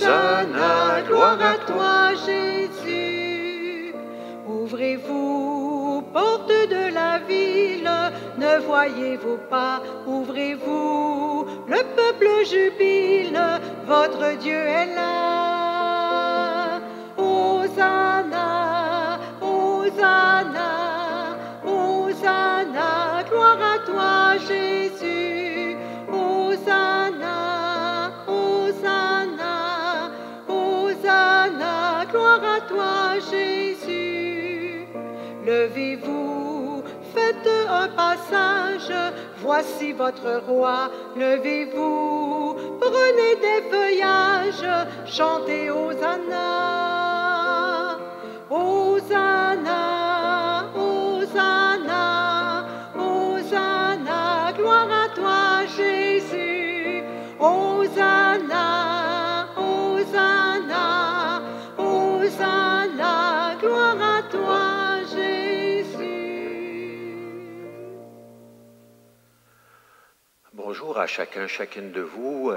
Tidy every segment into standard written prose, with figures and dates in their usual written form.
Hosanna, gloire à toi, Jésus. Ouvrez-vous, porte de la ville, ne voyez-vous pas, ouvrez-vous, le peuple jubile, votre Dieu est là. Hosanna, Hosanna, Hosanna, gloire à toi, Jésus. Hosanna, Hosanna, Hosanna, gloire à toi, Jésus. Levez-vous, faites un passage, voici votre roi. Levez-vous, prenez des feuillages, chantez Hosanna. Hosanna, Hosanna, Hosanna, gloire à toi, Jésus. Hosanna, Hosanna, Hosanna, gloire à toi, Jésus. Bonjour à chacun, chacune de vous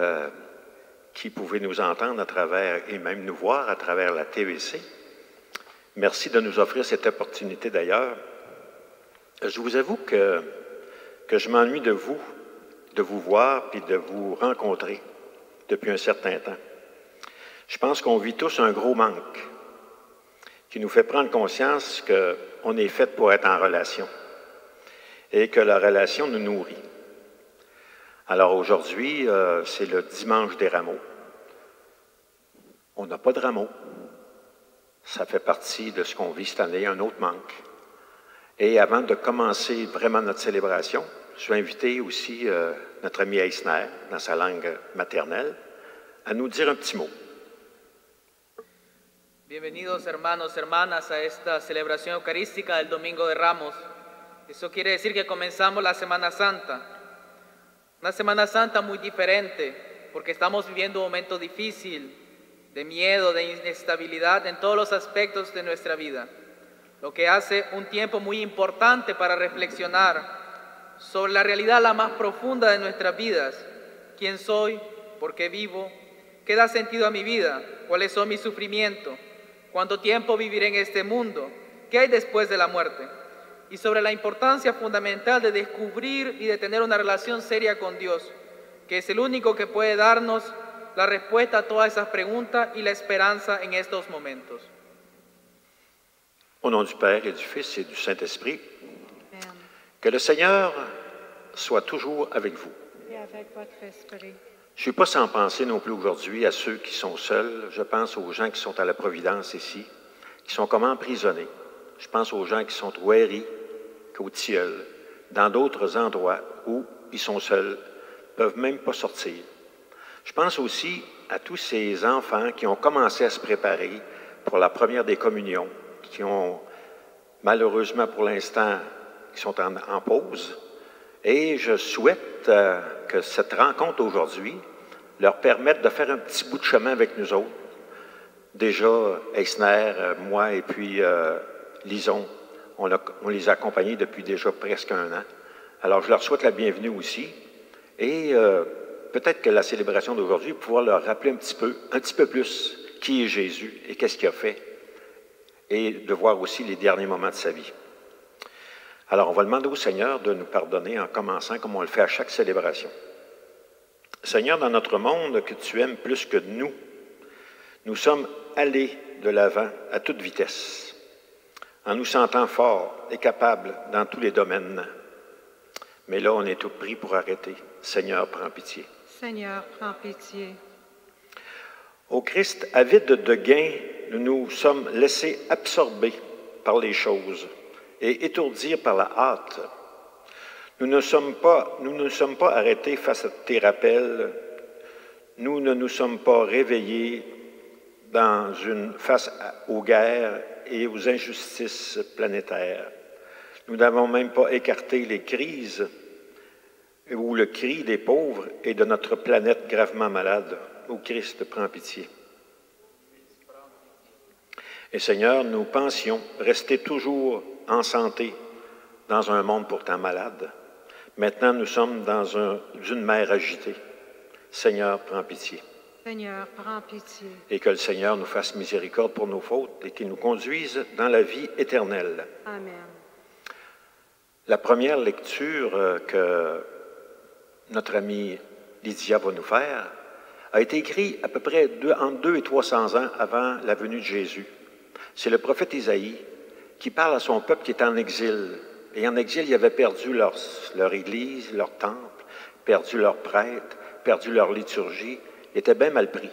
qui pouvez nous entendre à travers et même nous voir à travers la TVC. Merci de nous offrir cette opportunité d'ailleurs. Je vous avoue que je m'ennuie de vous voir puis de vous rencontrer depuis un certain temps. Je pense qu'on vit tous un gros manque qui nous fait prendre conscience qu'on est fait pour être en relation et que la relation nous nourrit. Alors aujourd'hui, c'est le dimanche des rameaux. On n'a pas de rameaux. Ça fait partie de ce qu'on vit cette année, un autre manque. Et avant de commencer vraiment notre célébration, je vais inviter aussi notre ami Eisner, dans sa langue maternelle, à nous dire un petit mot. Bienvenidos hermanos, hermanas a esta celebración eucarística del Domingo de Ramos. Eso quiere decir que comenzamos la Semana Santa. Una Semana Santa muy diferente, porque estamos viviendo un momento difícil, de miedo, de inestabilidad en todos los aspectos de nuestra vida. Lo que hace un tiempo muy importante para reflexionar sobre la realidad la más profunda de nuestras vidas. ¿Quién soy? ¿Por qué vivo? ¿Qué da sentido a mi vida? ¿Cuáles son mis sufrimientos? ¿Cuánto tiempo viviré en este mundo? ¿Qué hay después de la muerte? Y sobre la importancia fundamental de descubrir y de tener una relación seria con Dios, que es el único que puede darnos la respuesta a todas esas preguntas y la esperanza en estos momentos. Au nom du Père et du Fils et du Saint-Esprit, que le Seigneur soit toujours avec vous. Et avec votre esprit. Je ne suis pas sans penser non plus aujourd'hui à ceux qui sont seuls. Je pense aux gens qui sont à la Providence ici, qui sont comme emprisonnés. Je pense aux gens qui sont au Héry, au Tilleul, dans d'autres endroits où ils sont seuls, ne peuvent même pas sortir. Je pense aussi à tous ces enfants qui ont commencé à se préparer pour la première des communions, qui ont malheureusement pour l'instant, qui sont en pause. Et je souhaite que cette rencontre aujourd'hui leur permette de faire un petit bout de chemin avec nous autres. Déjà, Eisner, moi et puis Lison, on les a accompagnés depuis déjà presque un an. Alors, je leur souhaite la bienvenue aussi. Et peut-être que la célébration d'aujourd'hui va pouvoir leur rappeler un petit peu plus qui est Jésus et qu'est-ce qu'il a fait. Et de voir aussi les derniers moments de sa vie. Alors, on va demander au Seigneur de nous pardonner en commençant comme on le fait à chaque célébration. Seigneur, dans notre monde que tu aimes plus que nous sommes allés de l'avant à toute vitesse, en nous sentant forts et capables dans tous les domaines. Mais là, on est tout pris pour arrêter. Seigneur, prends pitié. Seigneur, prends pitié. Au Christ, avide de gain, nous nous sommes laissés absorber par les choses et étourdir par la hâte. Nous ne sommes pas arrêtés face à tes rappels. Nous ne nous sommes pas réveillés face aux guerres et aux injustices planétaires. Nous n'avons même pas écarté les crises ou le cri des pauvres et de notre planète gravement malade. Ô Christ, prends pitié. Et Seigneur, nous pensions rester toujours en santé dans un monde pourtant malade. Maintenant, nous sommes dans une mer agitée. Seigneur, prends pitié. Seigneur, prends pitié. Et que le Seigneur nous fasse miséricorde pour nos fautes et qu'il nous conduise dans la vie éternelle. Amen. La première lecture que notre amie Lydia va nous faire a été écrite à peu près entre 200 et 300 ans avant la venue de Jésus. C'est le prophète Isaïe qui parle à son peuple qui est en exil. Et en exil, ils avaient perdu leur église, leur temple, perdu leurs prêtres, perdu leur liturgie. Ils étaient bien mal pris.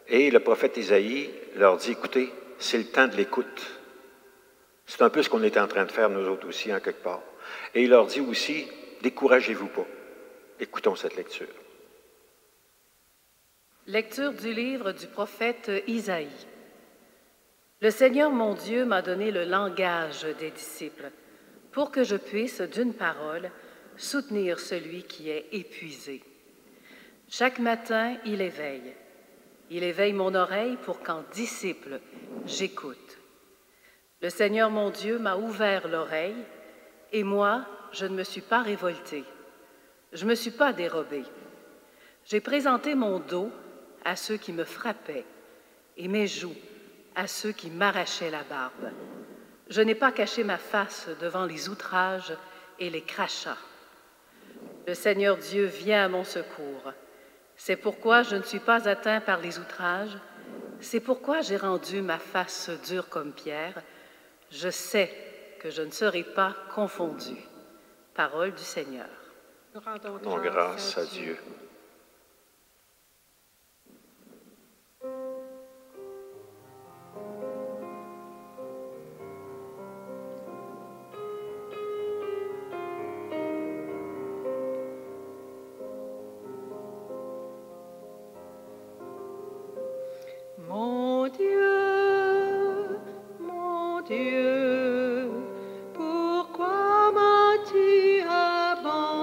Et le prophète Isaïe leur dit, écoutez, c'est le temps de l'écoute. C'est un peu ce qu'on est en train de faire, nous autres aussi, en quelque part. Et il leur dit aussi, découragez-vous pas. Écoutons cette lecture. Lecture du livre du prophète Isaïe. Le Seigneur mon Dieu m'a donné le langage des disciples pour que je puisse, d'une parole, soutenir celui qui est épuisé. Chaque matin, il éveille. Il éveille mon oreille pour qu'en disciple, j'écoute. Le Seigneur mon Dieu m'a ouvert l'oreille et moi, je ne me suis pas révoltée. Je ne me suis pas dérobée. J'ai présenté mon dos à ceux qui me frappaient et mes joues à ceux qui m'arrachaient la barbe. Je n'ai pas caché ma face devant les outrages et les crachats. Le Seigneur Dieu vient à mon secours. C'est pourquoi je ne suis pas atteint par les outrages. C'est pourquoi j'ai rendu ma face dure comme pierre. Je sais que je ne serai pas confondu. Parole du Seigneur. Nous rendons Non, grâce à Dieu. Mon Dieu, pourquoi m'as-tu abandonné?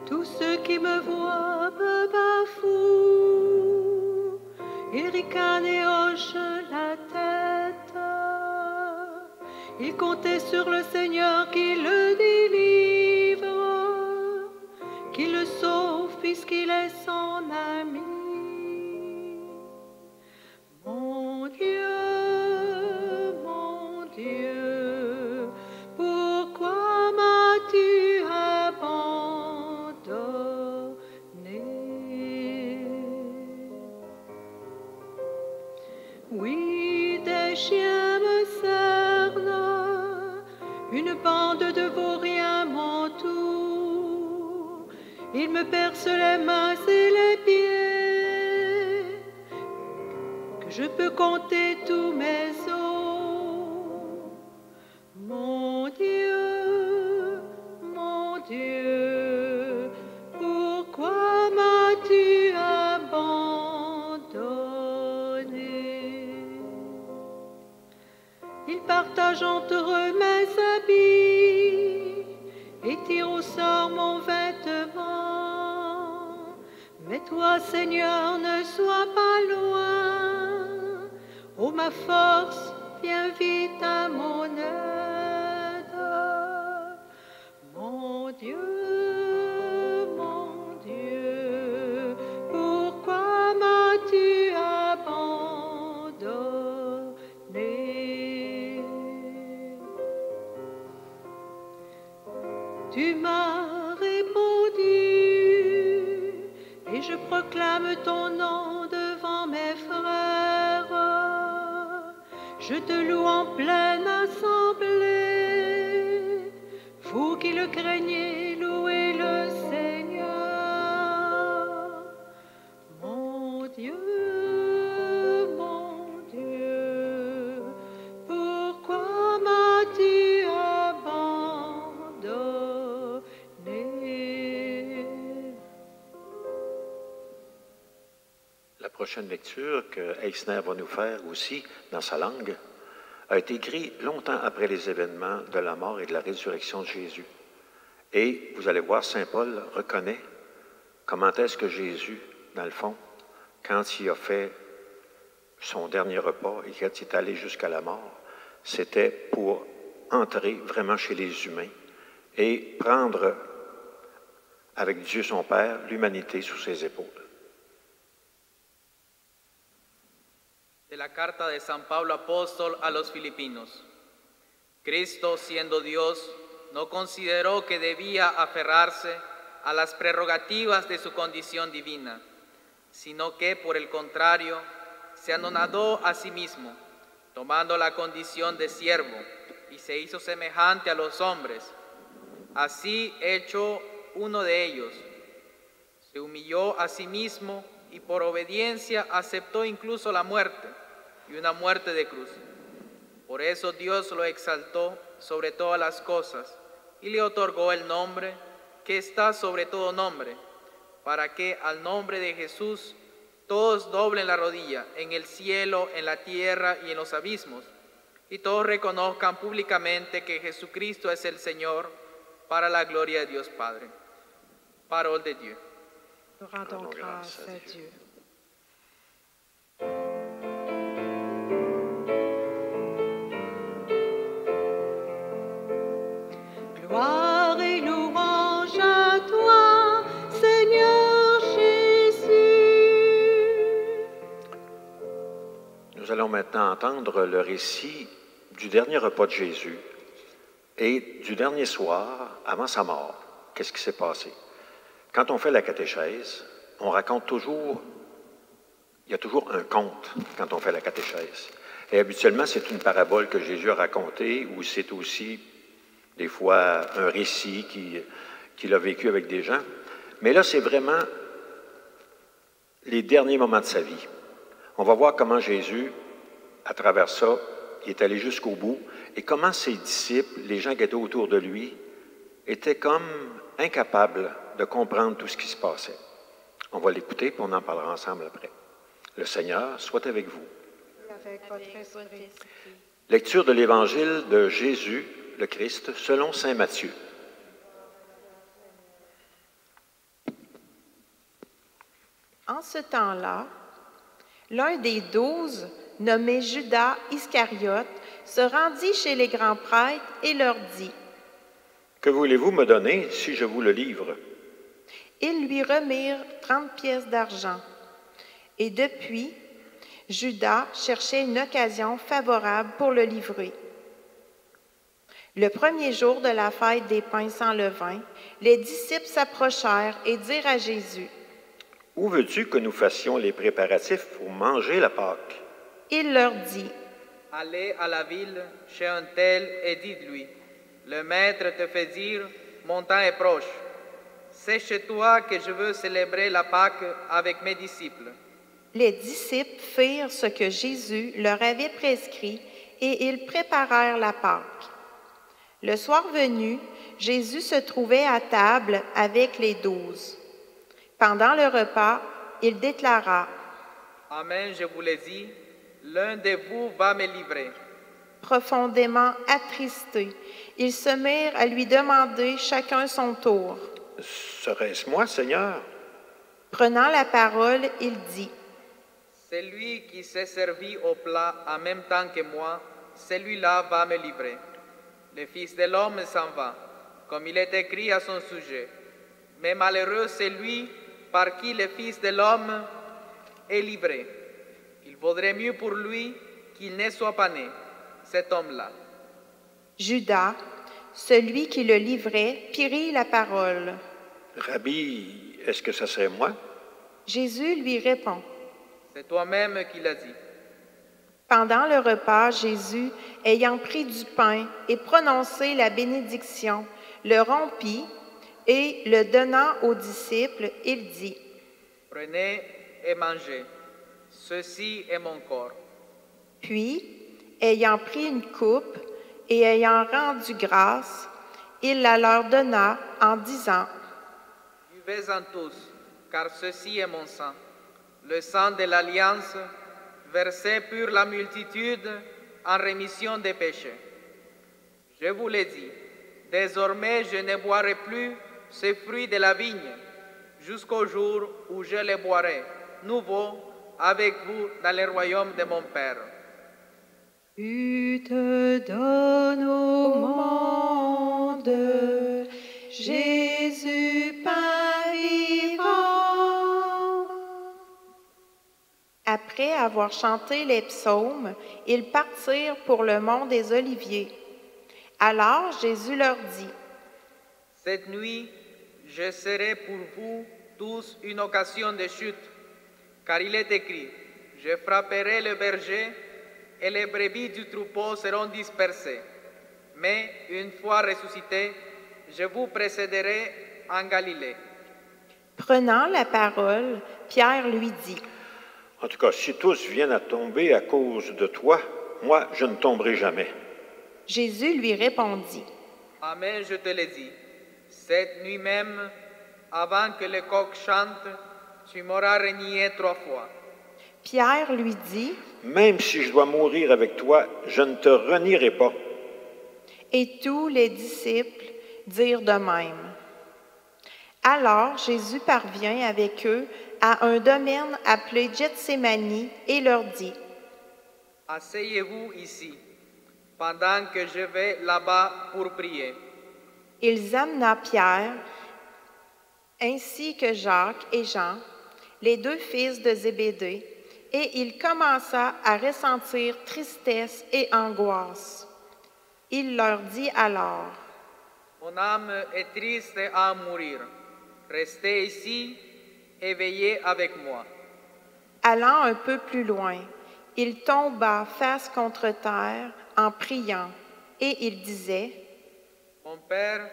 Tous ceux qui me voient me bafouent, ils ricanent et hochent la tête. Ils comptaient sur le Seigneur qui le délivre, qui le sauve puisqu'il est son ami. Mon Dieu, pourquoi m'as-tu abandonné? Oui, des chiens me cernent, une bande de vauriens m'entoure. Ils me percent les mains et les pieds, que je peux compter tous mes os. Mon Dieu, pourquoi m'as-tu abandonné? Ils partagent entre eux mes habits et tirent au sort mon vêtement. Mais toi, Seigneur, ne sois pas loin. Oh, ma force, viens vite à mon aide. Mon Dieu, pourquoi m'as-tu abandonné? Tu m'as répondu et je proclame ton nom devant mes frères. Je te loue en pleine assemblée. Vous qui le craignez, louez le Seigneur. Mon Dieu, pourquoi m'as-tu abandonné? La prochaine lecture que Eisner va nous faire aussi dans sa langue a été écrite longtemps après les événements de la mort et de la résurrection de Jésus. Et vous allez voir, Saint Paul reconnaît comment est-ce que Jésus, dans le fond, quand il a fait son dernier repas et quand il est allé jusqu'à la mort, c'était pour entrer vraiment chez les humains et prendre avec Dieu son Père, l'humanité sous ses épaules. De la carta de San Pablo apóstol a los Filipinos. Cristo, siendo Dios, no consideró que debía aferrarse a las prerrogativas de su condición divina, sino que, por el contrario, se anonadó a sí mismo, tomando la condición de siervo, y se hizo semejante a los hombres. Así, hecho uno de ellos, se humilló a sí mismo y por obediencia aceptó incluso la muerte, y una muerte de cruz. Por eso Dios lo exaltó sobre todas las cosas y le otorgó el nombre que está sobre todo nombre, para que al nombre de Jesús todos doblen la rodilla en el cielo, en la tierra y en los abismos, y todos reconozcan públicamente que Jesucristo es el Señor, para la gloria de Dios Padre. Parole de Dieu. Nous rendons grâce à Dieu. Gloire et louange à toi, Seigneur Jésus. Nous allons maintenant entendre le récit du dernier repas de Jésus et du dernier soir avant sa mort. Qu'est-ce qui s'est passé? Quand on fait la catéchèse, on raconte toujours, il y a toujours un conte quand on fait la catéchèse. Et habituellement, c'est une parabole que Jésus a racontée, ou c'est aussi des fois un récit qu'il a vécu avec des gens. Mais là, c'est vraiment les derniers moments de sa vie. On va voir comment Jésus, à travers ça, il est allé jusqu'au bout, et comment ses disciples, les gens qui étaient autour de lui, étaient comme incapables de comprendre tout ce qui se passait. On va l'écouter, puis on en parlera ensemble après. Le Seigneur soit avec vous. Avec votre esprit. Lecture de l'Évangile de Jésus, le Christ, selon saint Matthieu. En ce temps-là, l'un des 12, nommé Judas Iscariote, se rendit chez les grands prêtres et leur dit: « Que voulez-vous me donner si je vous le livre? » Ils lui remirent 30 pièces d'argent. Et depuis, Judas cherchait une occasion favorable pour le livrer. Le premier jour de la fête des pains sans levain, les disciples s'approchèrent et dirent à Jésus: « Où veux-tu que nous fassions les préparatifs pour manger la Pâque? » Il leur dit: « Allez à la ville chez un tel et dites-lui, le maître te fait dire, mon temps est proche. C'est chez toi que je veux célébrer la Pâque avec mes disciples. » Les disciples firent ce que Jésus leur avait prescrit et ils préparèrent la Pâque. Le soir venu, Jésus se trouvait à table avec les 12. Pendant le repas, il déclara: « Amen, je vous le dis, l'un de vous va me livrer. » Profondément attristés, ils se mirent à lui demander chacun son tour. « Serait-ce moi, Seigneur? » Prenant la parole, il dit: « Celui qui s'est servi au plat en même temps que moi, celui-là va me livrer. Le Fils de l'homme s'en va, comme il est écrit à son sujet. Mais malheureux c'est lui par qui le Fils de l'homme est livré. Il vaudrait mieux pour lui qu'il ne soit pas né, cet homme-là. » Judas, celui qui le livrait, prit la parole. « Rabbi, est-ce que ça serait moi? » Jésus lui répond: « C'est toi-même qui l'as dit. » Pendant le repas, Jésus, ayant pris du pain et prononcé la bénédiction, le rompit et, le donnant aux disciples, il dit: « Prenez et mangez, ceci est mon corps. » Puis, ayant pris une coupe et ayant rendu grâce, il la leur donna en disant: « Buvez-en tous, car ceci est mon sang, le sang de l'Alliance, versé pour la multitude en rémission des péchés. Je vous l'ai dit, désormais je ne boirai plus ce fruit de la vigne, jusqu'au jour où je le boirai, nouveau, avec vous dans le royaume de mon Père. » Tu te donnes au monde, Jésus Père. Après avoir chanté les psaumes, ils partirent pour le mont des Oliviers. Alors Jésus leur dit, « Cette nuit, je serai pour vous tous une occasion de chute, car il est écrit, je frapperai le berger et les brebis du troupeau seront dispersées. Mais une fois ressuscité, je vous précéderai en Galilée. » Prenant la parole, Pierre lui dit, « En tout cas, si tous viennent à tomber à cause de toi, moi, je ne tomberai jamais. » Jésus lui répondit, « Amen, je te le dis, cette nuit même, avant que le coq chante, tu m'auras renié 3 fois. » Pierre lui dit, « Même si je dois mourir avec toi, je ne te renierai pas. » Et tous les disciples dirent de même. Alors Jésus parvient avec eux à un domaine appelé Gethsémani et leur dit, « Asseyez-vous ici, pendant que je vais là-bas pour prier. » Il amena Pierre, ainsi que Jacques et Jean, les 2 fils de Zébédée, et il commença à ressentir tristesse et angoisse. Il leur dit alors, « Mon âme est triste à mourir. Restez ici et veillez avec moi. » Allant un peu plus loin, il tomba face contre terre en priant, et il disait, « Mon Père,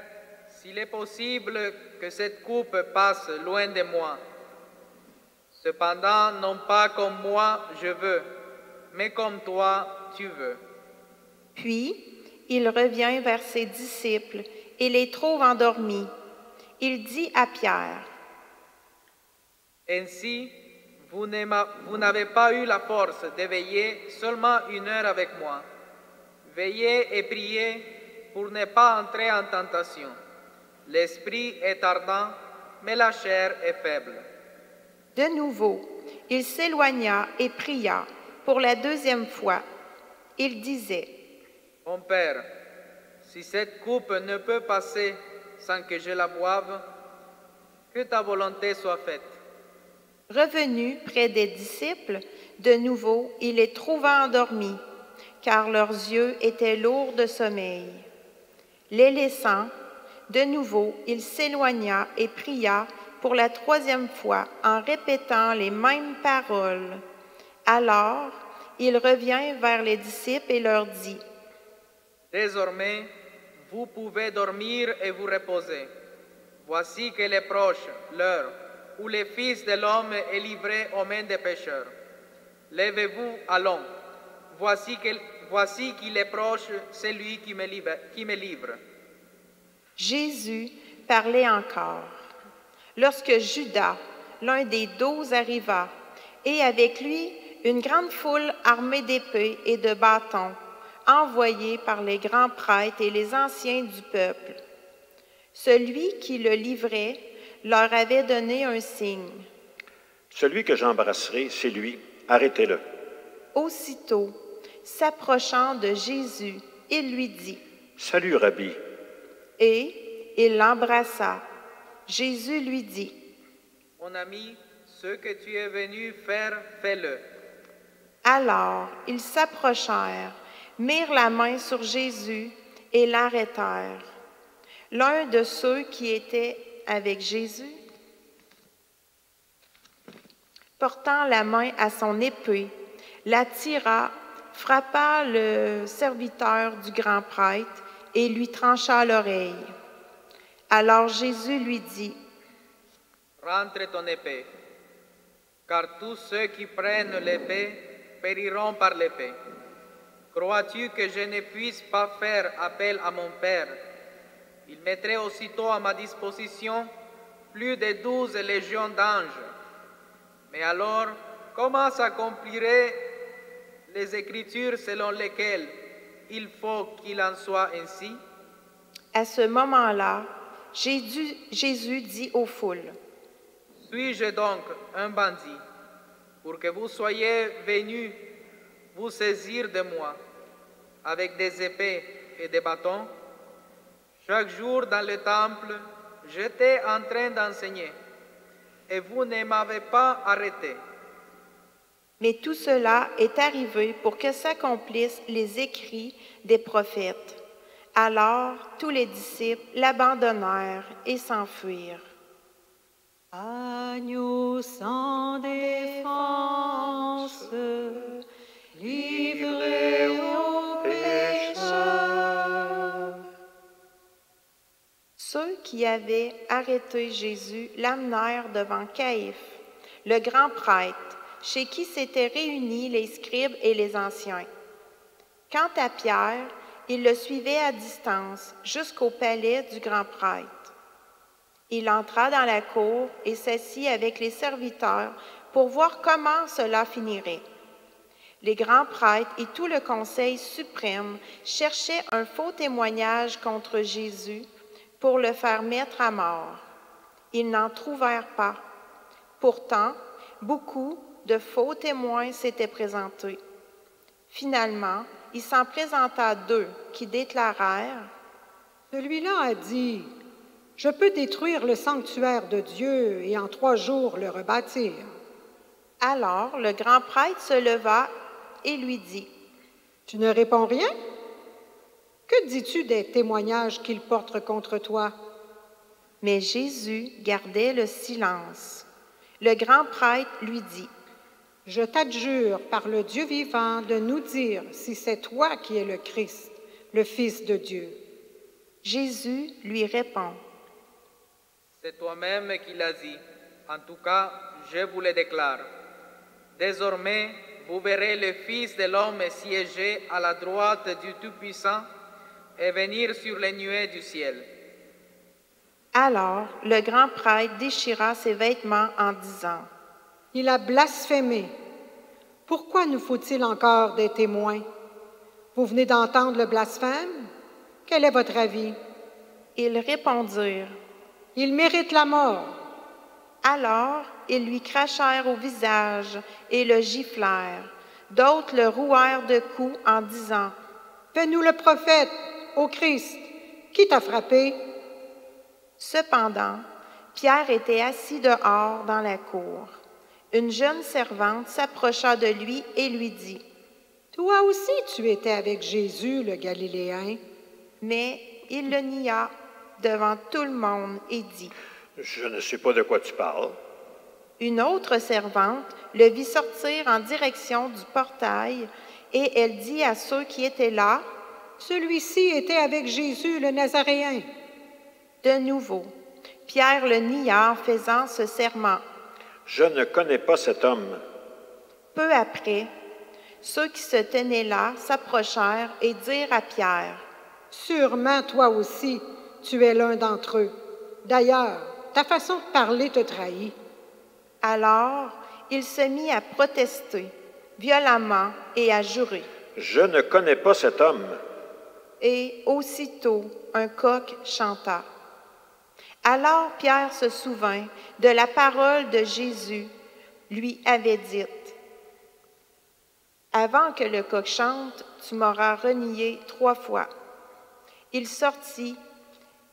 s'il est possible que cette coupe passe loin de moi. Cependant, non pas comme moi je veux, mais comme toi tu veux. » Puis, il revient vers ses disciples et les trouve endormis. Il dit à Pierre, « Ainsi, vous n'avez pas eu la force de veiller seulement 1 heure avec moi. Veillez et priez pour ne pas entrer en tentation. L'esprit est ardent, mais la chair est faible. » De nouveau, il s'éloigna et pria pour la 2e fois. Il disait, « Mon Père, si cette coupe ne peut passer sans que je la boive, que ta volonté soit faite. » Revenu près des disciples, de nouveau, il les trouva endormis, car leurs yeux étaient lourds de sommeil. Les laissant, de nouveau, il s'éloigna et pria pour la 3e fois en répétant les mêmes paroles. Alors, il revient vers les disciples et leur dit, « Désormais, vous pouvez dormir et vous reposer. Voici que est proche l'heure où le Fils de l'homme est livré aux mains des pécheurs. Levez-vous, allons. Voici qu'il est proche celui qui me livre. » Jésus parlait encore. Lorsque Judas, l'un des 12, arriva, et avec lui une grande foule armée d'épées et de bâtons, envoyés par les grands prêtres et les anciens du peuple. Celui qui le livrait leur avait donné un signe. « Celui que j'embrasserai, c'est lui. Arrêtez-le. » Aussitôt, s'approchant de Jésus, il lui dit, « Salut, Rabbi. » Et il l'embrassa. Jésus lui dit, « Mon ami, ce que tu es venu faire, fais-le. » Alors ils s'approchèrent, mirent la main sur Jésus et l'arrêtèrent. L'un de ceux qui étaient avec Jésus, portant la main à son épée, la tira, frappa le serviteur du grand prêtre et lui trancha l'oreille. Alors Jésus lui dit, « Rentre ton épée, car tous ceux qui prennent l'épée périront par l'épée. Crois-tu que je ne puisse pas faire appel à mon Père? Il mettrait aussitôt à ma disposition plus de 12 légions d'anges. Mais alors, comment s'accompliraient les Écritures selon lesquelles il faut qu'il en soit ainsi? » À ce moment-là, Jésus dit aux foules, « Suis-je donc un bandit pour que vous soyez venus vous saisir de moi avec des épées et des bâtons? Chaque jour dans le temple, j'étais en train d'enseigner et vous ne m'avez pas arrêté. » Mais tout cela est arrivé pour que s'accomplissent les écrits des prophètes. Alors tous les disciples l'abandonnèrent et s'enfuirent. Agneau sans défense, livré aux pécheurs. Ceux qui avaient arrêté Jésus l'amenèrent devant Caïphe, le grand prêtre, chez qui s'étaient réunis les scribes et les anciens. Quant à Pierre, il le suivait à distance jusqu'au palais du grand prêtre. Il entra dans la cour et s'assit avec les serviteurs pour voir comment cela finirait. Les grands prêtres et tout le conseil suprême cherchaient un faux témoignage contre Jésus pour le faire mettre à mort. Ils n'en trouvèrent pas. Pourtant, beaucoup de faux témoins s'étaient présentés. Finalement, il s'en présenta 2 qui déclarèrent « Celui-là a dit, je peux détruire le sanctuaire de Dieu et en 3 jours le rebâtir. » Alors le grand prêtre se leva et lui dit, « Tu ne réponds rien? Que dis-tu des témoignages qu'il porte contre toi? » Mais Jésus gardait le silence. Le grand prêtre lui dit, « Je t'adjure par le Dieu vivant de nous dire si c'est toi qui es le Christ, le Fils de Dieu. » Jésus lui répond, « C'est toi-même qui l'as dit. En tout cas, je vous le déclare. Désormais, vous verrez le Fils de l'homme siéger à la droite du Tout-Puissant et venir sur les nuées du ciel. » Alors le grand prêtre déchira ses vêtements en disant, « Il a blasphémé. Pourquoi nous faut-il encore des témoins? Vous venez d'entendre le blasphème? Quel est votre avis? » Ils répondirent, « Il mérite la mort. » Alors ils lui crachèrent au visage et le giflèrent. D'autres le rouèrent de coups en disant, « Fais-nous le prophète, ô Christ. Qui t'a frappé? » Cependant, Pierre était assis dehors dans la cour. Une jeune servante s'approcha de lui et lui dit, « Toi aussi tu étais avec Jésus, le Galiléen. » Mais il le nia devant tout le monde et dit, « Je ne sais pas de quoi tu parles. » Une autre servante le vit sortir en direction du portail et elle dit à ceux qui étaient là, « Celui-ci était avec Jésus, le Nazaréen. » De nouveau, Pierre le nia en faisant ce serment. « Je ne connais pas cet homme. » Peu après, ceux qui se tenaient là s'approchèrent et dirent à Pierre, « Sûrement toi aussi, tu es l'un d'entre eux. D'ailleurs, ta façon de parler te trahit. » Alors, il se mit à protester violemment et à jurer. « Je ne connais pas cet homme. » Et aussitôt, un coq chanta. Alors Pierre se souvint de la parole de Jésus, lui avait dite, « Avant que le coq chante, tu m'auras renié 3 fois. » Il sortit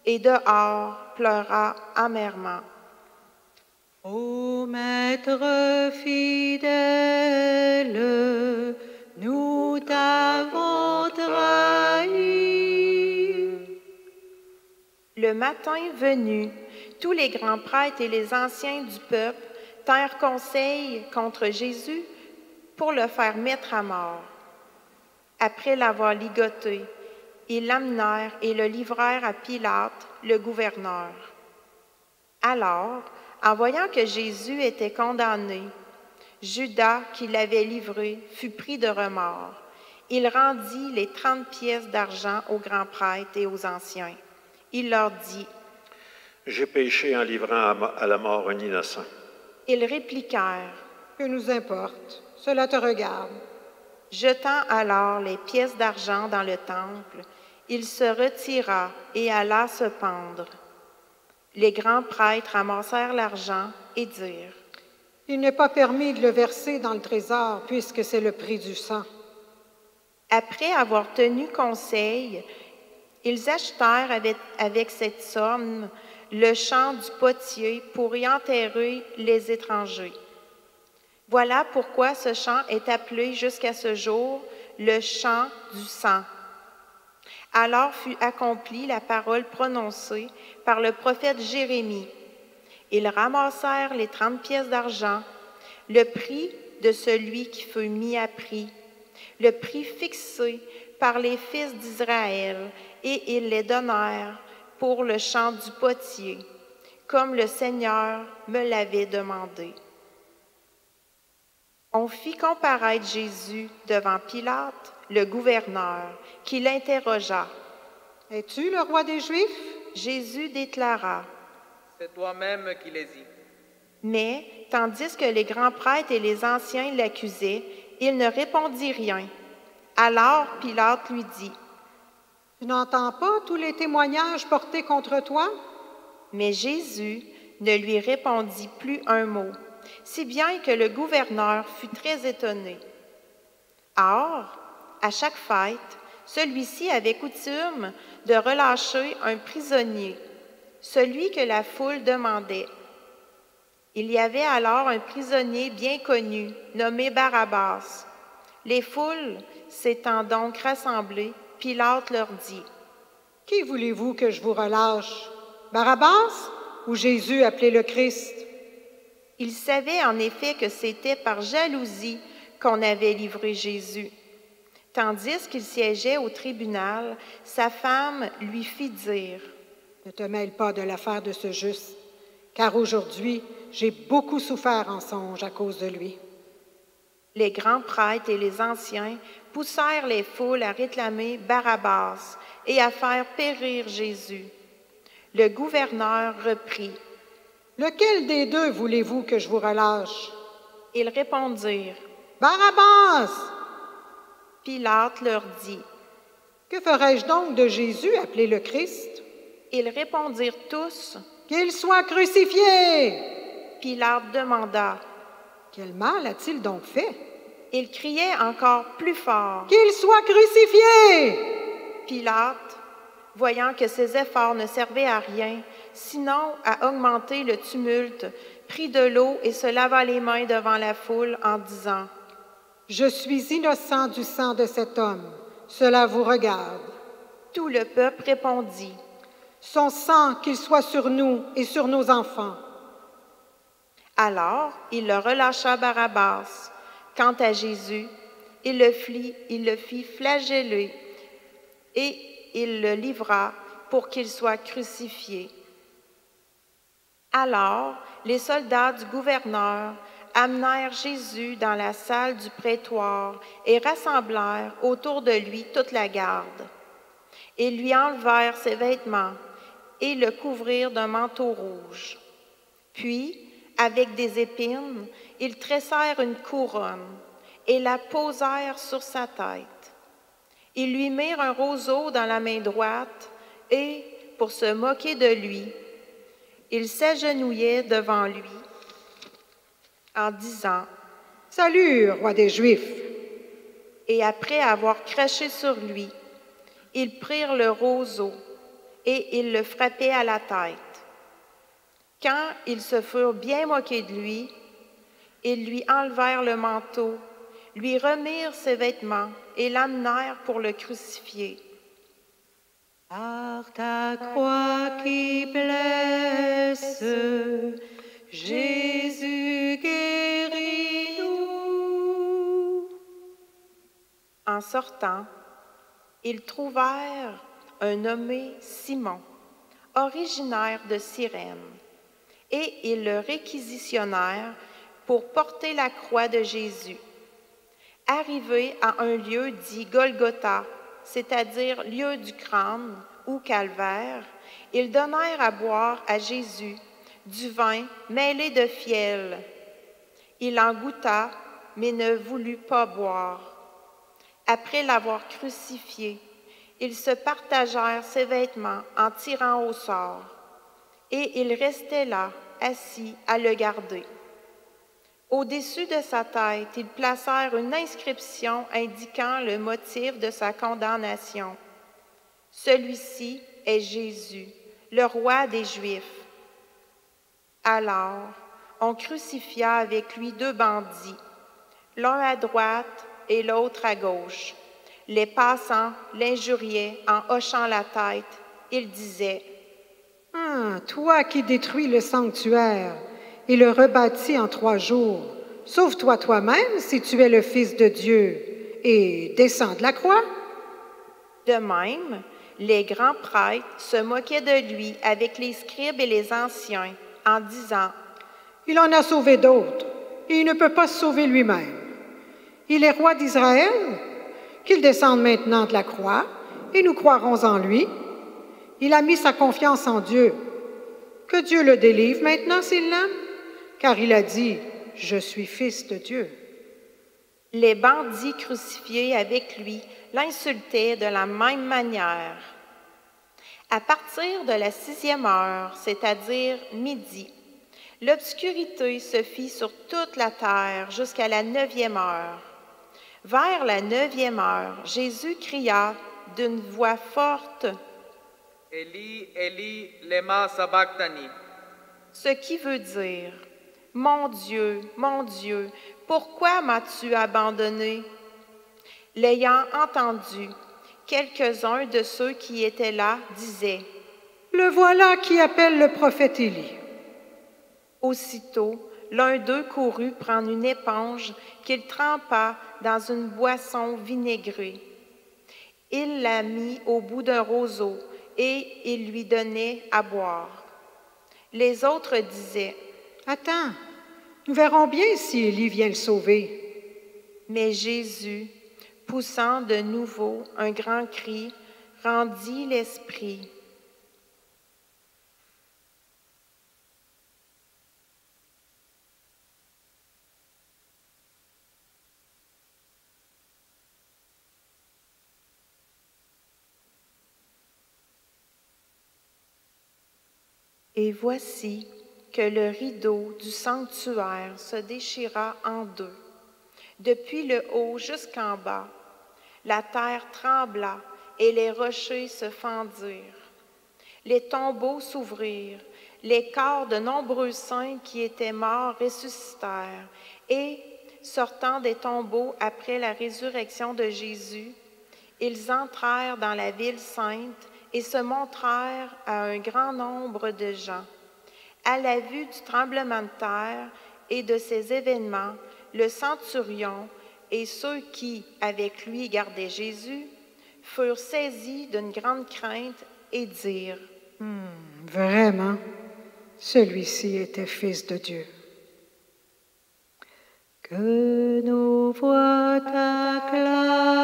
et dehors pleura amèrement. Ô Maître fidèle, nous t'avons trahi. Le matin venu, tous les grands prêtres et les anciens du peuple tinrent conseil contre Jésus pour le faire mettre à mort. Après l'avoir ligoté, ils l'amenèrent et le livrèrent à Pilate, le gouverneur. Alors, en voyant que Jésus était condamné, Judas, qui l'avait livré, fut pris de remords. Il rendit les 30 pièces d'argent aux grands prêtres et aux anciens. Il leur dit, « J'ai péché en livrant à la mort un innocent. » Ils répliquèrent, « Que nous importe, cela te regarde. » Jetant alors les pièces d'argent dans le temple, il se retira et alla se pendre. Les grands prêtres ramassèrent l'argent et dirent, « Il n'est pas permis de le verser dans le trésor puisque c'est le prix du sang. » Après avoir tenu conseil, ils achetèrent avec cette somme le champ du potier pour y enterrer les étrangers. Voilà pourquoi ce chant est appelé jusqu'à ce jour le chant du sang. Alors fut accomplie la parole prononcée par le prophète Jérémie. Ils ramassèrent les 30 pièces d'argent, le prix de celui qui fut mis à prix, le prix fixé par les fils d'Israël, et ils les donnèrent pour le chant du potier, comme le Seigneur me l'avait demandé. On fit comparaître Jésus devant Pilate, le gouverneur, qui l'interrogea. « Es-tu le roi des Juifs? » Jésus déclara. « C'est toi-même qui les dis. » Mais, tandis que les grands prêtres et les anciens l'accusaient, il ne répondit rien. Alors Pilate lui dit. « Tu n'entends pas tous les témoignages portés contre toi? » Mais Jésus ne lui répondit plus un mot, si bien que le gouverneur fut très étonné. Or, à chaque fête, celui-ci avait coutume de relâcher un prisonnier, celui que la foule demandait. Il y avait alors un prisonnier bien connu, nommé Barabbas. Les foules s'étant donc rassemblées, Pilate leur dit. « Qui voulez-vous que je vous relâche? Barabbas ou Jésus appelé le Christ? » Il savait en effet que c'était par jalousie qu'on avait livré Jésus. Tandis qu'il siégeait au tribunal, sa femme lui fit dire. « Ne te mêle pas de l'affaire de ce juste, car aujourd'hui, j'ai beaucoup souffert en songe à cause de lui. » Les grands prêtres et les anciens poussèrent les foules à réclamer Barabbas et à faire périr Jésus. Le gouverneur reprit. « Lequel des deux voulez-vous que je vous relâche? » Ils répondirent. « Barabbas! » Pilate leur dit. « Que ferai-je donc de Jésus appelé le Christ? » Ils répondirent tous. « Qu'il soit crucifié! » Pilate demanda. « Quel mal a-t-il donc fait? » Il criait encore plus fort. « Qu'il soit crucifié! » Pilate, voyant que ses efforts ne servaient à rien, sinon à augmenter le tumulte, prit de l'eau et se lava les mains devant la foule en disant. « Je suis innocent du sang de cet homme. Cela vous regarde. » Tout le peuple répondit. « Son sang, qu'il soit sur nous et sur nos enfants. » Alors, il le relâcha Barabbas. Quant à Jésus, il le fit flageller et il le livra pour qu'il soit crucifié. Alors, les soldats du gouverneur amenèrent Jésus dans la salle du prétoire et rassemblèrent autour de lui toute la garde. Ils lui enlevèrent ses vêtements et le couvrirent d'un manteau rouge. Puis, avec des épines, ils tressèrent une couronne et la posèrent sur sa tête. Ils lui mirent un roseau dans la main droite et, pour se moquer de lui, ils s'agenouillaient devant lui en disant « Salut, roi des Juifs! » Et après avoir craché sur lui, ils prirent le roseau et ils le frappaient à la tête. Quand ils se furent bien moqués de lui, ils lui enlevèrent le manteau, lui remirent ses vêtements et l'amenèrent pour le crucifier. Par ta croix qui blesse, Jésus guéris-nous. En sortant, ils trouvèrent un nommé Simon, originaire de Cyrène, et ils le réquisitionnèrent pour porter la croix de Jésus. Arrivés à un lieu dit Golgotha, c'est-à-dire lieu du crâne ou calvaire, ils donnèrent à boire à Jésus du vin mêlé de fiel. Il en goûta, mais ne voulut pas boire. Après l'avoir crucifié, ils se partagèrent ses vêtements en tirant au sort, et il restait là, assis, à le garder. Au-dessus de sa tête, ils placèrent une inscription indiquant le motif de sa condamnation. Celui-ci est Jésus, le roi des Juifs. Alors, on crucifia avec lui 2 bandits, l'un à droite et l'autre à gauche. Les passants l'injuriaient en hochant la tête. Ils disaient, « Ah, toi qui détruis le sanctuaire et le rebâtis en 3 jours, sauve-toi toi-même si tu es le Fils de Dieu et descends de la croix. » De même, les grands prêtres se moquaient de lui avec les scribes et les anciens en disant, « Il en a sauvé d'autres et il ne peut pas se sauver lui-même. Il est roi d'Israël, qu'il descende maintenant de la croix et nous croirons en lui. Il a mis sa confiance en Dieu. Que Dieu le délivre maintenant s'il l'aime, car il a dit, « Je suis fils de Dieu. » Les bandits crucifiés avec lui l'insultaient de la même manière. À partir de la 6e heure, c'est-à-dire midi, l'obscurité se fit sur toute la terre jusqu'à la 9e heure. Vers la 9e heure, Jésus cria d'une voix forte, « Eli, Eli, lema sabachthani » ce qui veut dire, « Mon Dieu, pourquoi m'as-tu abandonné? » L'ayant entendu, quelques-uns de ceux qui étaient là disaient, « Le voilà qui appelle le prophète Élie. » Aussitôt, l'un d'eux courut prendre une éponge qu'il trempa dans une boisson vinaigrée. Il la mit au bout d'un roseau et il lui donnait à boire. Les autres disaient, « Attends, nous verrons bien si Élie vient le sauver. » Mais Jésus, poussant de nouveau un grand cri, rendit l'esprit. Et voici que le rideau du sanctuaire se déchira en 2, depuis le haut jusqu'en bas. La terre trembla et les rochers se fendirent. Les tombeaux s'ouvrirent, les corps de nombreux saints qui étaient morts ressuscitèrent et, sortant des tombeaux après la résurrection de Jésus, ils entrèrent dans la ville sainte et se montrèrent à un grand nombre de gens. À la vue du tremblement de terre et de ces événements, le centurion et ceux qui, avec lui, gardaient Jésus, furent saisis d'une grande crainte et dirent, « Vraiment, celui-ci était fils de Dieu. » Que nos voix t'acclament,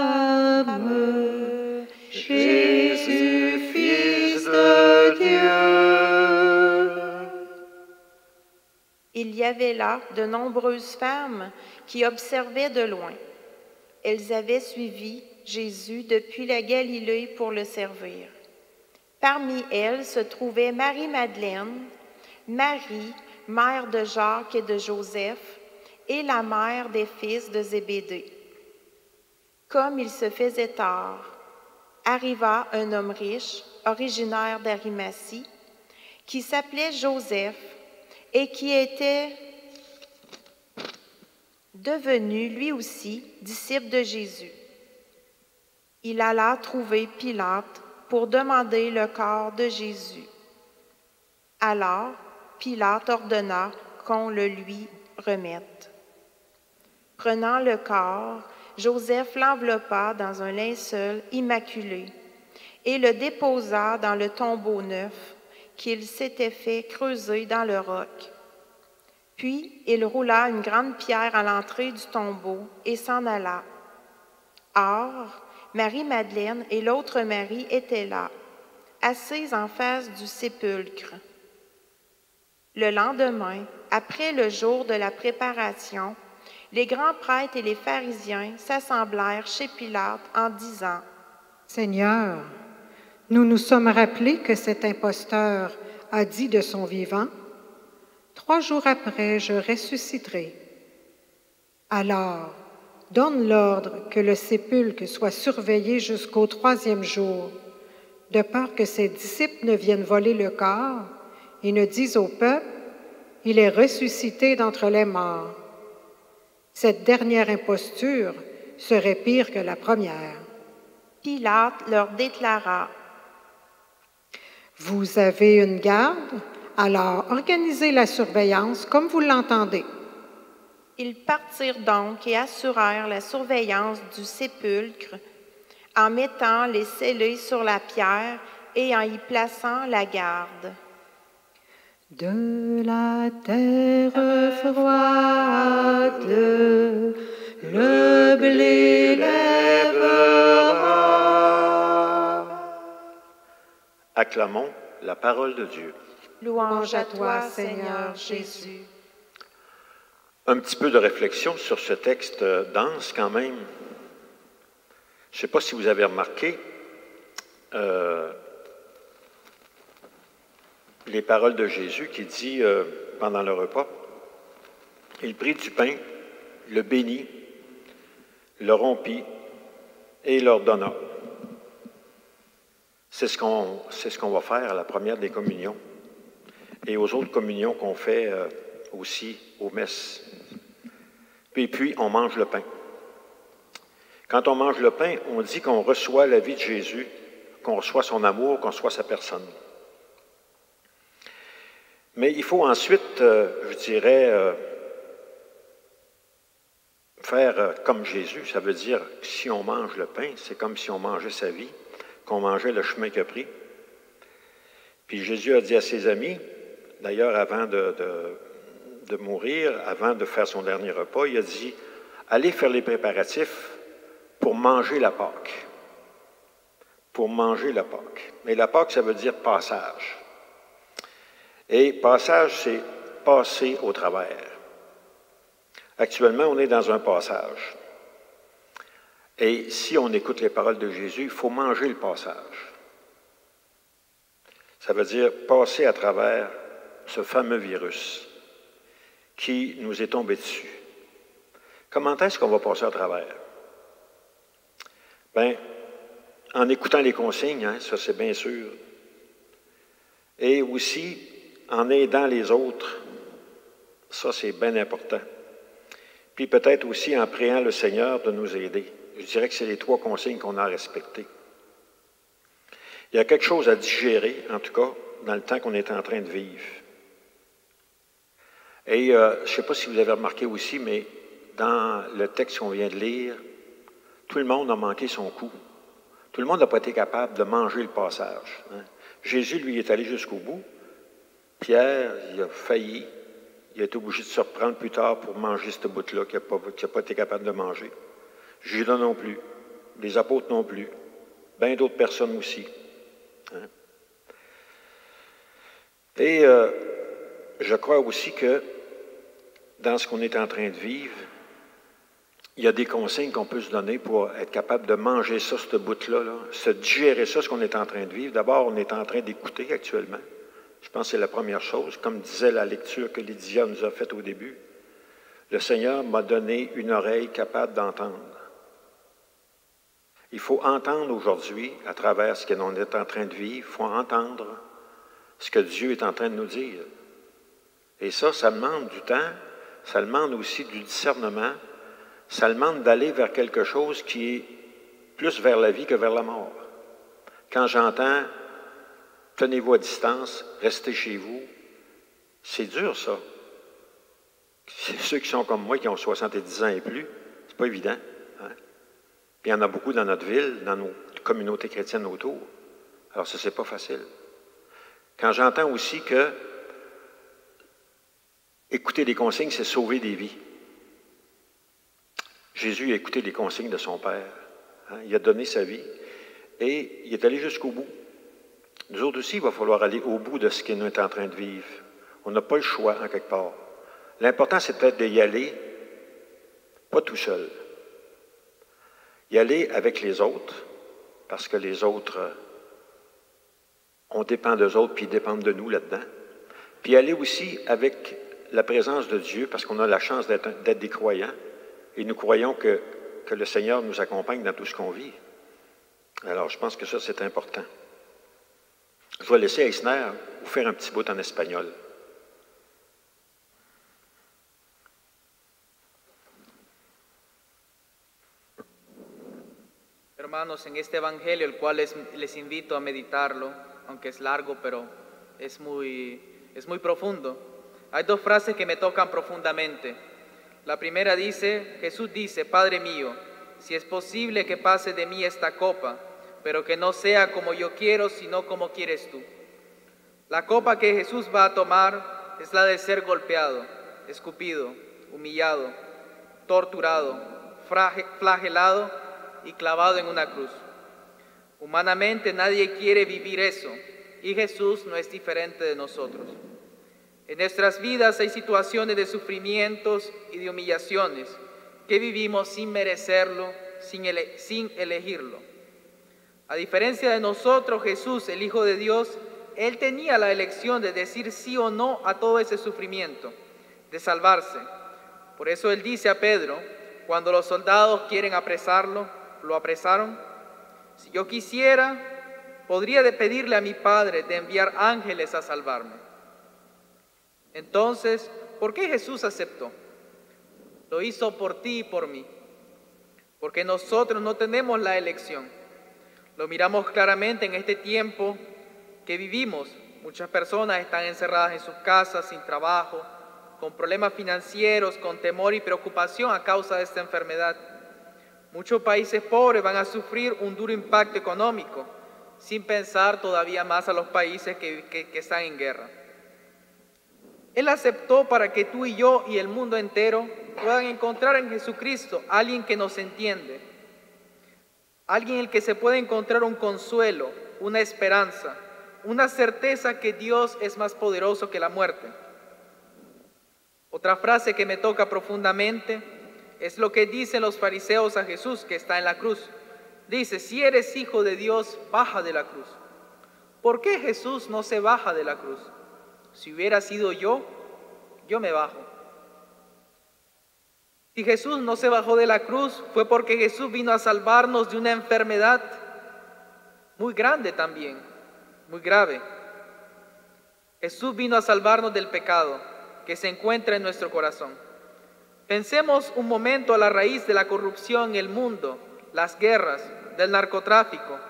Jésus, fils de Dieu. Il y avait là de nombreuses femmes qui observaient de loin. Elles avaient suivi Jésus depuis la Galilée pour le servir. Parmi elles se trouvait Marie-Madeleine, Marie, mère de Jacques et de Joseph, et la mère des fils de Zébédée. Comme il se faisait tard, arriva un homme riche, originaire d'Arimathie, qui s'appelait Joseph et qui était devenu lui aussi disciple de Jésus. Il alla trouver Pilate pour demander le corps de Jésus. Alors, Pilate ordonna qu'on le lui remette. Prenant le corps, Joseph l'enveloppa dans un linceul immaculé et le déposa dans le tombeau neuf qu'il s'était fait creuser dans le roc. Puis il roula une grande pierre à l'entrée du tombeau et s'en alla. Or, Marie-Madeleine et l'autre Marie étaient là, assises en face du sépulcre. Le lendemain, après le jour de la préparation, les grands prêtres et les pharisiens s'assemblèrent chez Pilate en disant, « Seigneur, nous nous sommes rappelés que cet imposteur a dit de son vivant, « 3 jours après, je ressusciterai. » Alors, donne l'ordre que le sépulcre soit surveillé jusqu'au 3e jour, de peur que ses disciples ne viennent voler le corps et ne disent au peuple, « il est ressuscité d'entre les morts. Cette dernière imposture serait pire que la première. Pilate leur déclara: Vous avez une garde? Alors organisez la surveillance comme vous l'entendez. Ils partirent donc et assurèrent la surveillance du sépulcre en mettant les scellés sur la pierre et en y plaçant la garde. De la terre froide, le blé lèvera. Acclamons la parole de Dieu. Louange à toi, Seigneur Jésus. Un petit peu de réflexion sur ce texte dense quand même. Je ne sais pas si vous avez remarqué les paroles de Jésus qui dit pendant le repas, il prit du pain, le bénit, le rompit et leur donna. C'est ce qu'on va faire à la première des communions et aux autres communions qu'on fait aussi aux messes. Puis on mange le pain. Quand on mange le pain, on dit qu'on reçoit la vie de Jésus, qu'on reçoit son amour, qu'on reçoit sa personne. Mais il faut ensuite, je dirais, faire comme Jésus. Ça veut dire que si on mange le pain, c'est comme si on mangeait sa vie, qu'on mangeait le chemin qu'il a pris. Puis Jésus a dit à ses amis, d'ailleurs avant de mourir, avant de faire son dernier repas, il a dit, allez faire les préparatifs pour manger la Pâque. Pour manger la Pâque. Mais la Pâque, ça veut dire passage. Et passage, c'est passer au travers. Actuellement, on est dans un passage. Et si on écoute les paroles de Jésus, il faut manger le passage. Ça veut dire passer à travers ce fameux virus qui nous est tombé dessus. Comment est-ce qu'on va passer à travers? Bien, en écoutant les consignes, hein, ça c'est bien sûr. Et aussi, en aidant les autres, ça c'est bien important. Puis peut-être aussi en priant le Seigneur de nous aider. Je dirais que c'est les 3 consignes qu'on a à respecter. Il y a quelque chose à digérer, en tout cas, dans le temps qu'on est en train de vivre. Et je ne sais pas si vous avez remarqué aussi, mais dans le texte qu'on vient de lire, tout le monde a manqué son coup. Tout le monde n'a pas été capable de manger le passage. Hein. Jésus, lui, est allé jusqu'au bout. Pierre, il a failli. Il a été obligé de se reprendre plus tard pour manger cette bout-là qu'il n'a pas été capable de manger. Judas non plus. Les apôtres non plus. Bien d'autres personnes aussi. Hein. Et je crois aussi que dans ce qu'on est en train de vivre, il y a des consignes qu'on peut se donner pour être capable de manger ça, cette bout-là, là, se digérer ça, ce qu'on est en train de vivre. D'abord, on est en train d'écouter actuellement. Je pense que c'est la première chose. Comme disait la lecture que Lydia nous a faite au début, le Seigneur m'a donné une oreille capable d'entendre. Il faut entendre aujourd'hui, à travers ce qu'on est en train de vivre, il faut entendre ce que Dieu est en train de nous dire. Et ça demande du temps, ça demande aussi du discernement, ça demande d'aller vers quelque chose qui est plus vers la vie que vers la mort. Quand j'entends « tenez-vous à distance, restez chez vous », c'est dur ça. Ceux qui sont comme moi, qui ont 70 ans et plus, c'est pas évident. Hein? Puis il y en a beaucoup dans notre ville, dans nos communautés chrétiennes autour. Alors ça, c'est pas facile. Quand j'entends aussi que écouter les consignes, c'est sauver des vies. Jésus a écouté les consignes de son Père. Hein? Il a donné sa vie et il est allé jusqu'au bout. Nous autres aussi, il va falloir aller au bout de ce qu'on est en train de vivre. On n'a pas le choix, en quelque part. L'important, c'est peut-être d'y aller, pas tout seul. Y aller avec les autres, parce que les autres, on dépend d'eux autres, puis ils dépendent de nous là-dedans. Puis y aller aussi avec la présence de Dieu, parce qu'on a la chance d'être des croyants, et nous croyons que le Seigneur nous accompagne dans tout ce qu'on vit. Alors, je pense que ça, c'est important. Je vais laisser Eisner vous faire un petit bout en espagnol. Hermanos, en este evangelio, el cual les invito a meditarlo, aunque es largo, pero es muy profundo. Hay dos frases que me tocan profundamente. La primera dice, Jesús dice, Padre mío, si es posible que pase de mí esta copa, pero que no sea como yo quiero, sino como quieres tú. La copa que Jesús va a tomar es la de ser golpeado, escupido, humillado, torturado, flagelado y clavado en una cruz. Humanamente nadie quiere vivir eso, y Jesús no es diferente de nosotros. En nuestras vidas hay situaciones de sufrimientos y de humillaciones que vivimos sin merecerlo, sin elegirlo. A diferencia de nosotros, Jesús, el Hijo de Dios, Él tenía la elección de decir sí o no a todo ese sufrimiento, de salvarse. Por eso Él dice a Pedro, cuando los soldados quieren apresarlo, lo apresaron, si yo quisiera, podría pedirle a mi Padre de enviar ángeles a salvarme. Entonces, ¿por qué Jesús aceptó? Lo hizo por ti y por mí, porque nosotros no tenemos la elección. Lo miramos claramente en este tiempo que vivimos. Muchas personas están encerradas en sus casas, sin trabajo, con problemas financieros, con temor y preocupación a causa de esta enfermedad. Muchos países pobres van a sufrir un duro impacto económico, sin pensar todavía más a los países que están en guerra. Él aceptó para que tú y yo y el mundo entero puedan encontrar en Jesucristo a alguien que nos entiende, alguien en el que se puede encontrar un consuelo, una esperanza, una certeza que Dios es más poderoso que la muerte. Otra frase que me toca profundamente es lo que dicen los fariseos a Jesús, que está en la cruz. Dice, si eres hijo de Dios, baja de la cruz. ¿Por qué Jesús no se baja de la cruz? Si hubiera sido yo me bajo. Si Jesús no se bajó de la cruz, fue porque Jesús vino a salvarnos de una enfermedad muy grande también, muy grave. Jesús vino a salvarnos del pecado que se encuentra en nuestro corazón. Pensemos un momento a la raíz de la corrupción en el mundo, las guerras, del narcotráfico,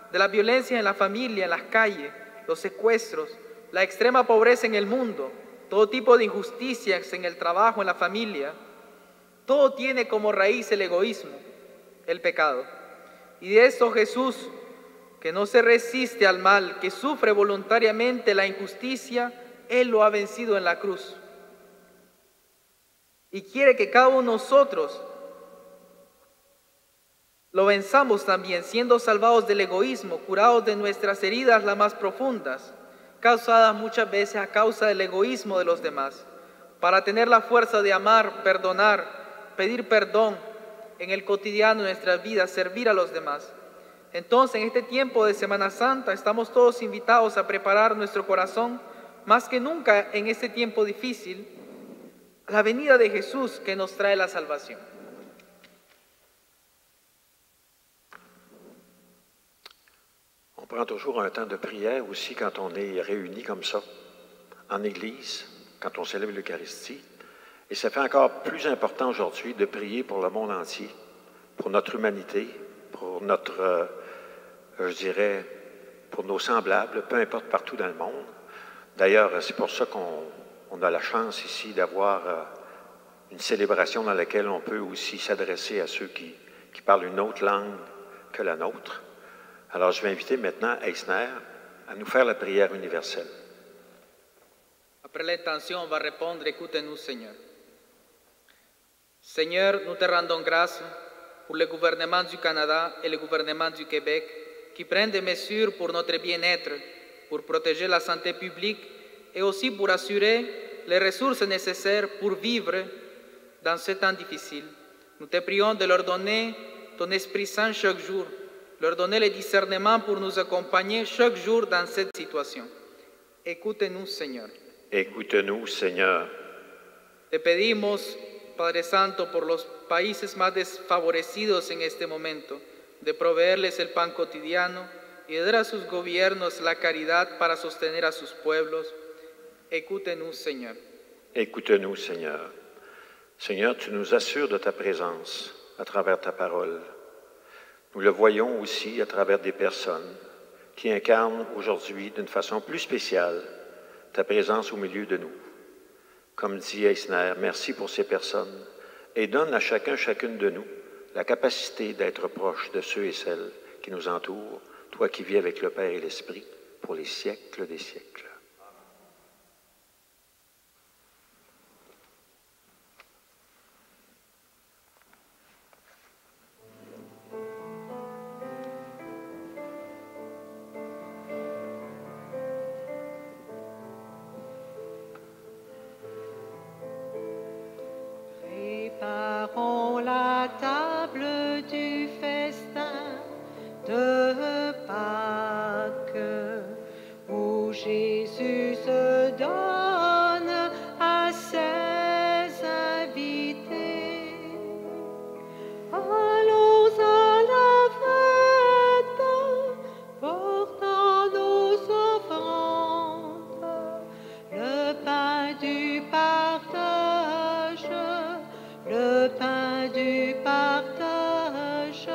de la violencia en la familia, en las calles, los secuestros, la extrema pobreza en el mundo, todo tipo de injusticias en el trabajo, en la familia. Todo tiene como raíz el egoísmo, el pecado. Y de esto Jesús, que no se resiste al mal, que sufre voluntariamente la injusticia, Él lo ha vencido en la cruz. Y quiere que cada uno de nosotros lo venzamos también, siendo salvados del egoísmo, curados de nuestras heridas las más profundas, causadas muchas veces a causa del egoísmo de los demás, para tener la fuerza de amar, perdonar, pedir perdón en el cotidiano de nuestras vidas, servir a los demás. Entonces, en este tiempo de Semana Santa, estamos todos invitados a preparar nuestro corazón, más que nunca en este tiempo difícil, a la venida de Jesús que nos trae la salvación. On prend toujours un temps de prière aussi quand on est réunis comme ça, en Église, quand on célèbre l'Eucharistie. Et ça fait encore plus important aujourd'hui de prier pour le monde entier, pour notre humanité, pour notre, je dirais, pour nos semblables, peu importe partout dans le monde. D'ailleurs, c'est pour ça qu'on a la chance ici d'avoir une célébration dans laquelle on peut aussi s'adresser à ceux qui parlent une autre langue que la nôtre. Alors, je vais inviter maintenant Eisner à nous faire la prière universelle. Après l'intention, on va répondre, écoutez-nous, Seigneur. Seigneur, nous te rendons grâce pour le gouvernement du Canada et le gouvernement du Québec qui prennent des mesures pour notre bien-être, pour protéger la santé publique et aussi pour assurer les ressources nécessaires pour vivre dans ce temps difficile. Nous te prions de leur donner ton Esprit Saint chaque jour, leur donner le discernement pour nous accompagner chaque jour dans cette situation. Écoute-nous, Señor. Écoute-nous, Seigneur. Te pedimos, Padre Santo, por los países más desfavorecidos en este momento, de proveerles el pan cotidiano y de dar a sus gobiernos la caridad para sostener a sus pueblos. Écoute-nous, Señor. Écoute-nous, Seigneur. Seigneur, tu nous assures de ta présence à travers ta parole. Nous le voyons aussi à travers des personnes qui incarnent aujourd'hui d'une façon plus spéciale ta présence au milieu de nous. Comme dit Eisner, merci pour ces personnes et donne à chacun, chacune de nous la capacité d'être proche de ceux et celles qui nous entourent, toi qui vis avec le Père et l'Esprit pour les siècles des siècles. Préparons la table du festin de Pâques, où Jésus se donne à ses invités. Allons à la fête, portant nos offrandes, le pain du partage, le pain du partage,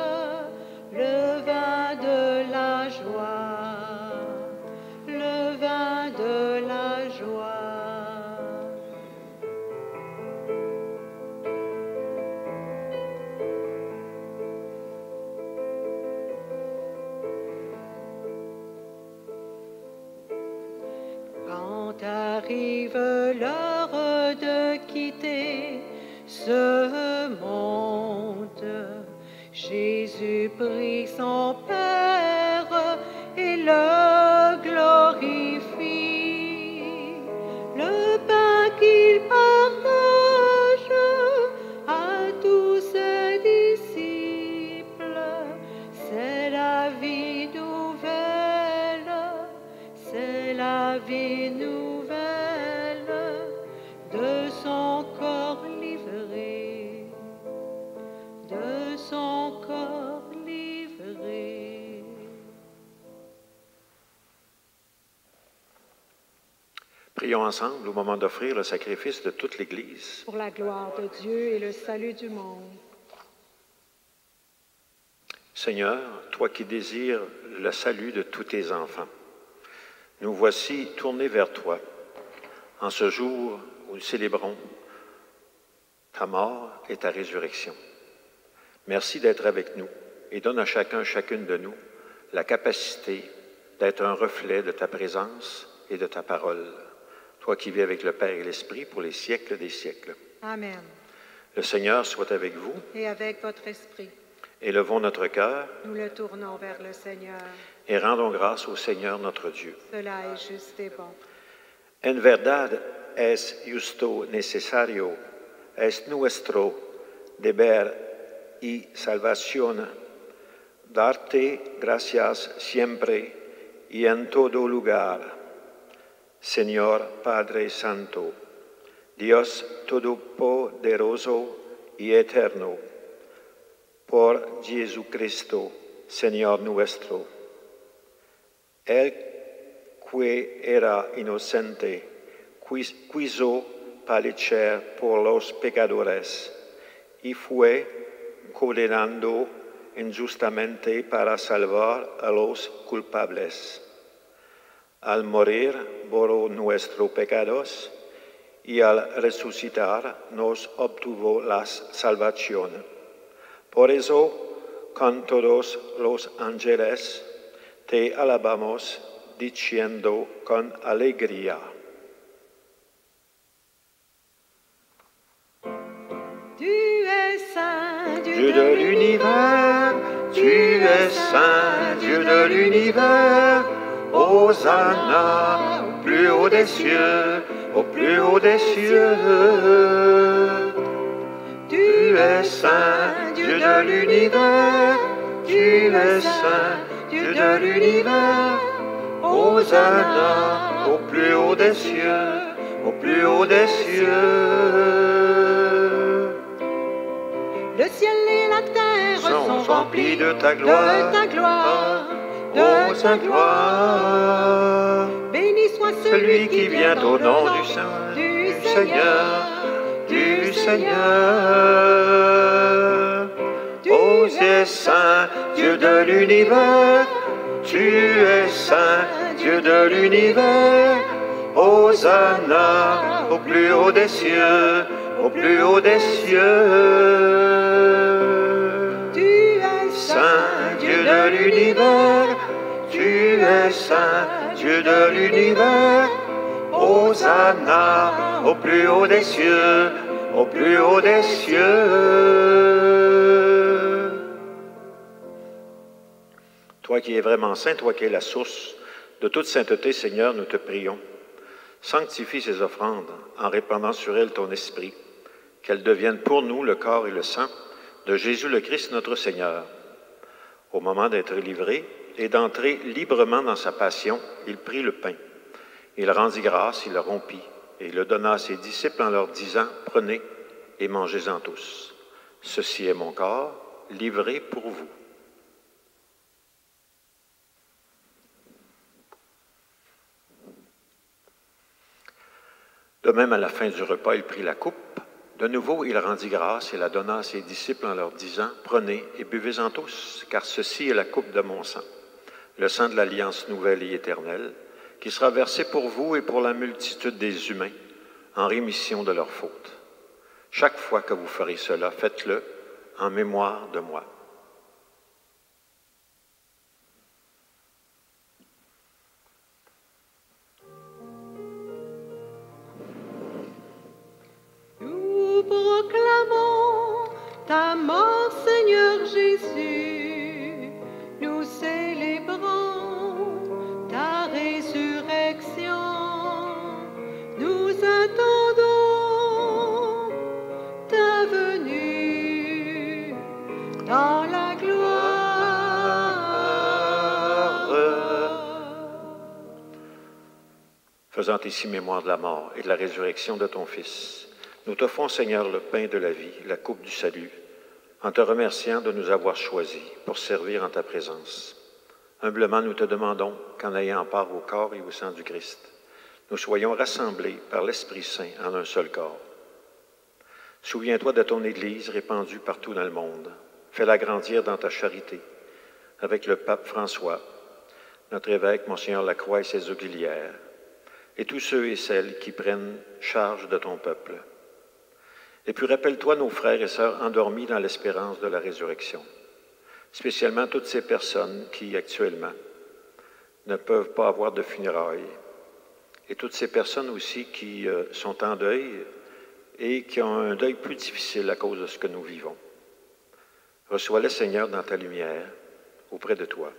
le vin de la joie, le vin de la joie. Quand arrive l'heure de quitter ce monde, Jésus prie son Père et le glorifie. Le pain qu'il partage à tous ses disciples, c'est la vie nouvelle, c'est la vie nouvelle de son corps livré, de son corps livré. Prions ensemble au moment d'offrir le sacrifice de toute l'Église. Pour la gloire de Dieu et le salut du monde. Seigneur, toi qui désires le salut de tous tes enfants, nous voici tournés vers toi en ce jour où nous célébrons ta mort et ta résurrection. Merci d'être avec nous et donne à chacun, chacune de nous la capacité d'être un reflet de ta présence et de ta parole. Toi qui vis avec le Père et l'Esprit pour les siècles des siècles. Amen. Le Seigneur soit avec vous. Et avec votre esprit, Élevons notre cœur nous le tournons vers le Seigneur. et rendons grâce au Seigneur notre Dieu. Cela est juste et bon. En verdad es justo necesario, es nuestro deber y salvación, darte gracias siempre y en todo lugar. Señor Padre Santo, Dios Todopoderoso y Eterno, por Jesucristo, Señor nuestro, Él que era inocente, quiso padecer por los pecadores y fue condenado injustamente para salvar a los culpables. Al morir por nuestros pecados y al resucitar nos obtuvo la salvación. Por eso, con todos los ángeles, te alabamos diciendo con alegría. Tu es saint, Dieu de l'univers, tu es saint, Dieu de l'univers, Hosanna, au plus haut des cieux, au plus haut des cieux. Tu es saint, Dieu de l'univers, tu es saint, Dieu de l'univers, Hosanna, au plus haut des cieux, au plus haut des cieux. le ciel et la terre Sont remplis de ta gloire, de ta gloire, ô ta gloire. Béni soit Celui qui vient au nom du Seigneur, du Seigneur. Ô Oh, tu es saint, Dieu de l'univers. Tu es saint, Dieu de l'univers. Hosanna au plus haut des cieux, au plus haut des cieux. Tu es Saint Dieu de l'univers, tu es saint Dieu de l'univers. Hosanna au plus haut des cieux, au plus haut des cieux. Toi qui es vraiment saint, toi qui es la source de toute sainteté, Seigneur, nous te prions. Sanctifie ces offrandes en répandant sur elles ton esprit, qu'elles deviennent pour nous le corps et le sang de Jésus le Christ notre Seigneur. Au moment d'être livré et d'entrer librement dans sa passion, il prit le pain. Il rendit grâce, il le rompit et il le donna à ses disciples en leur disant, « Prenez et mangez-en tous. Ceci est mon corps, livré pour vous. » De même, à la fin du repas, il prit la coupe. De nouveau, il rendit grâce et la donna à ses disciples en leur disant, « Prenez et buvez-en tous, car ceci est la coupe de mon sang, le sang de l'alliance nouvelle et éternelle, qui sera versé pour vous et pour la multitude des humains, en rémission de leurs fautes. Chaque fois que vous ferez cela, faites-le en mémoire de moi. » Nous proclamons ta mort, Seigneur Jésus. Nous célébrons ta résurrection. Nous attendons ta venue dans la gloire. Faisant ici mémoire de la mort et de la résurrection de ton Fils, nous t'offrons, Seigneur, le pain de la vie, la coupe du salut, en te remerciant de nous avoir choisis pour servir en ta présence. Humblement, nous te demandons qu'en ayant part au corps et au sang du Christ, nous soyons rassemblés par l'Esprit Saint en un seul corps. Souviens-toi de ton Église répandue partout dans le monde. Fais-la grandir dans ta charité, avec le pape François, notre évêque, Monseigneur Lacroix et ses auxiliaires, et tous ceux et celles qui prennent charge de ton peuple. Et puis rappelle-toi nos frères et sœurs endormis dans l'espérance de la résurrection, spécialement toutes ces personnes qui, actuellement, ne peuvent pas avoir de funérailles, et toutes ces personnes aussi qui sont en deuil et qui ont un deuil plus difficile à cause de ce que nous vivons. Reçois-les, Seigneur, dans ta lumière, auprès de toi.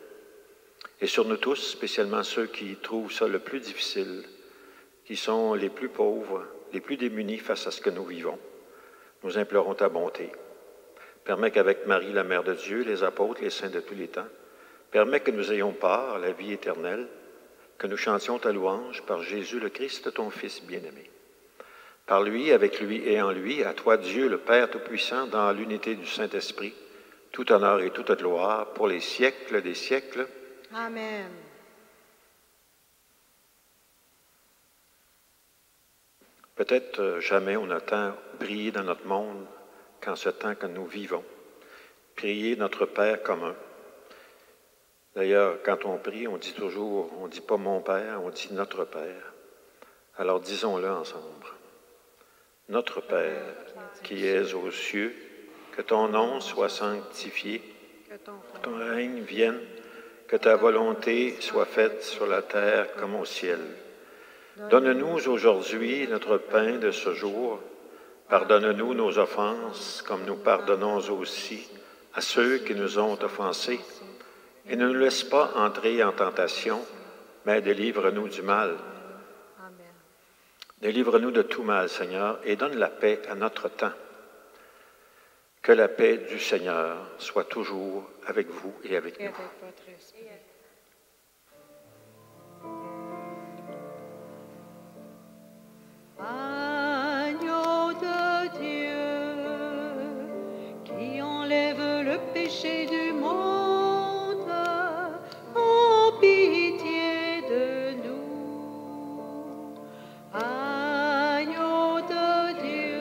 Et sur nous tous, spécialement ceux qui trouvent ça le plus difficile, qui sont les plus pauvres, les plus démunis face à ce que nous vivons, nous implorons ta bonté. Permets qu'avec Marie, la Mère de Dieu, les apôtres, les saints de tous les temps, permets que nous ayons part à la vie éternelle, que nous chantions ta louange par Jésus le Christ, ton Fils bien-aimé. Par lui, avec lui et en lui, à toi Dieu, le Père Tout-Puissant, dans l'unité du Saint-Esprit, tout honneur et toute gloire pour les siècles des siècles. Amen. Peut-être jamais on a tant prié dans notre monde qu'en ce temps que nous vivons. Prier notre Père commun. D'ailleurs, quand on prie, on dit toujours, on ne dit pas mon Père, on dit notre Père. Alors disons-le ensemble. Notre Père, qui es aux cieux, que ton nom soit sanctifié, que ton règne vienne, que ta volonté soit faite sur la terre comme au ciel. Donne-nous aujourd'hui notre pain de ce jour. Pardonne-nous nos offenses, comme nous pardonnons aussi à ceux qui nous ont offensés. Et ne nous laisse pas entrer en tentation, mais délivre-nous du mal. Délivre-nous de tout mal, Seigneur, et donne la paix à notre temps. Que la paix du Seigneur soit toujours avec vous et avec nous. Agneau de Dieu, qui enlève le péché du monde, en pitié de nous. Agneau de Dieu,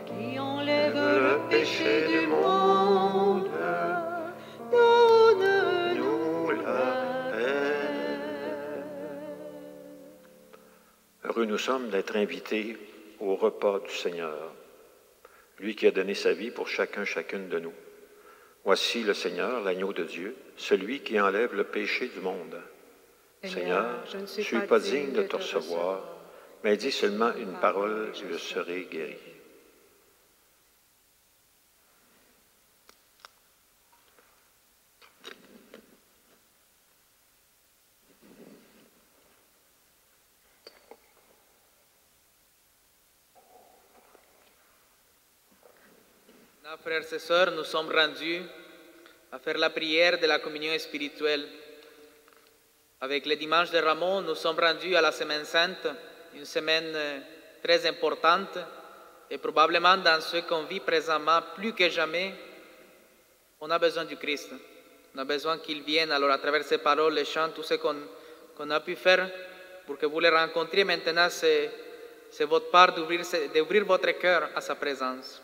qui enlève le péché du monde, heureux nous sommes d'être invités au repas du Seigneur, lui qui a donné sa vie pour chacune de nous. Voici le Seigneur, l'agneau de Dieu, celui qui enlève le péché du monde. Seigneur, je ne suis pas digne de te recevoir, mais dis seulement une parole et je serai guéri. Frères et sœurs, nous sommes rendus à faire la prière de la communion spirituelle. Avec le dimanche de Ramos, nous sommes rendus à la Semaine Sainte, une semaine très importante et probablement dans ce qu'on vit présentement, plus que jamais, on a besoin du Christ. On a besoin qu'il vienne. Alors à travers ces paroles, les chants, tout ce qu'on a pu faire pour que vous le rencontriez maintenant, c'est votre part d'ouvrir votre cœur à sa présence.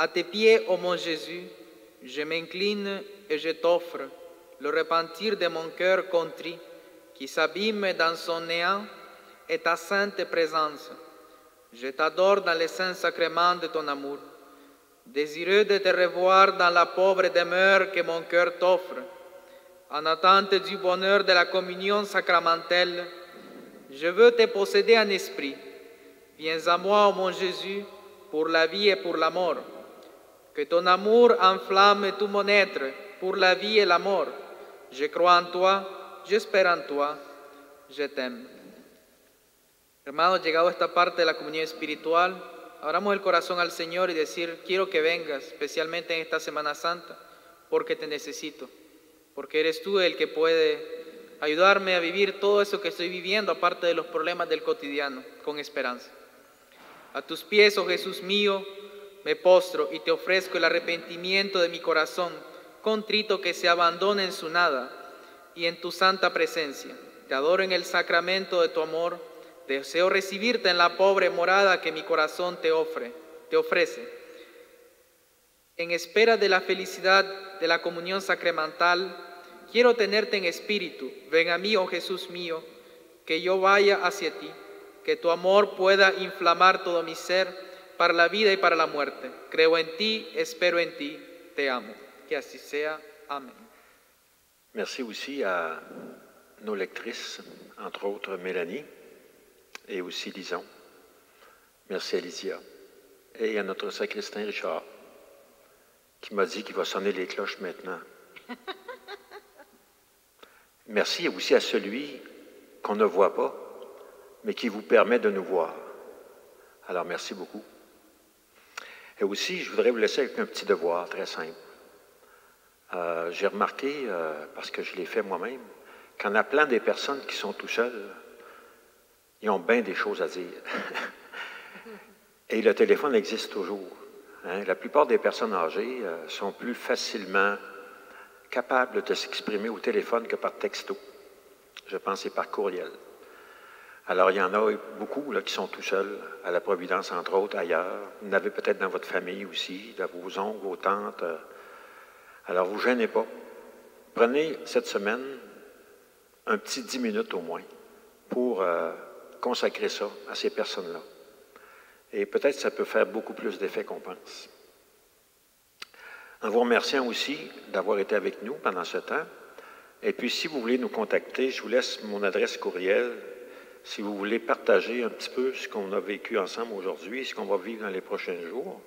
À tes pieds, ô mon Jésus, je m'incline et je t'offre le repentir de mon cœur contrit, qui s'abîme dans son néant et ta sainte présence. Je t'adore dans les saints sacrements de ton amour, désireux de te revoir dans la pauvre demeure que mon cœur t'offre. En attente du bonheur de la communion sacramentelle, je veux te posséder en esprit. Viens à moi, ô mon Jésus, pour la vie et pour la mort. Que ton amour enflamme tout mon être pour la vie et la mort. Je crois en toi, j'espère en toi, je t'aime. Hermanos, llegado a esta parte de la comunión espiritual, abramos el corazón al Señor y decir, quiero que vengas, especialmente en esta Semana Santa, porque te necesito, porque eres tú el que puede ayudarme a vivir todo eso que estoy viviendo, aparte de los problemas del cotidiano, con esperanza. A tus pies, oh Jesús mío, me postro y te ofrezco el arrepentimiento de mi corazón, contrito que se abandona en su nada y en tu santa presencia. Te adoro en el sacramento de tu amor, deseo recibirte en la pobre morada que mi corazón te ofrece. En espera de la felicidad de la comunión sacramental, quiero tenerte en espíritu. Ven a mí, oh Jesús mío, que yo vaya hacia ti, que tu amor pueda inflamar todo mi ser, para la vida y para la muerte. Creo en ti, espero en ti, te amo. Que así sea. Amén. Merci aussi à nos lectrices, entre autres Mélanie et aussi Lison. Merci à Lydia. Et à notre sacristain Richard, qui m'a dit qu'il va sonner les cloches maintenant. Merci aussi à celui qu'on ne voit pas, mais qui vous permet de nous voir. Alors, merci beaucoup. Et aussi, je voudrais vous laisser avec un petit devoir très simple. J'ai remarqué, parce que je l'ai fait moi-même, qu'en appelant des personnes qui sont tout seules, ils ont bien des choses à dire. Et le téléphone existe toujours. Hein? La plupart des personnes âgées sont plus facilement capables de s'exprimer au téléphone que par texto. Je pense que c'est par courriel. Alors, il y en a beaucoup là, qui sont tout seuls, à la Providence, entre autres, ailleurs. Vous en avez peut-être dans votre famille aussi, dans vos oncles, vos tantes. Alors, vous ne gênez pas. Prenez cette semaine un petit 10 minutes au moins pour consacrer ça à ces personnes-là. Et peut-être que ça peut faire beaucoup plus d'effet qu'on pense. En vous remerciant aussi d'avoir été avec nous pendant ce temps. Et puis, si vous voulez nous contacter, je vous laisse mon adresse courriel. Si vous voulez partager un petit peu ce qu'on a vécu ensemble aujourd'hui, ce qu'on va vivre dans les prochains jours.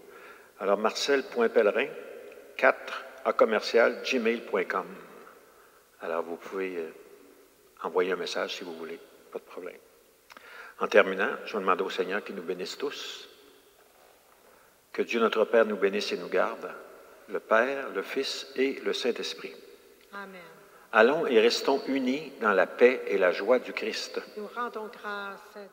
Alors, marcel.pellerin, 4@gmail.com. Alors, vous pouvez envoyer un message si vous voulez, pas de problème. En terminant, je vais demander au Seigneur qu'il nous bénisse tous. Que Dieu notre Père nous bénisse et nous garde, le Père, le Fils et le Saint-Esprit. Amen. Allons et restons unis dans la paix et la joie du Christ. Nous rendons grâce à Dieu.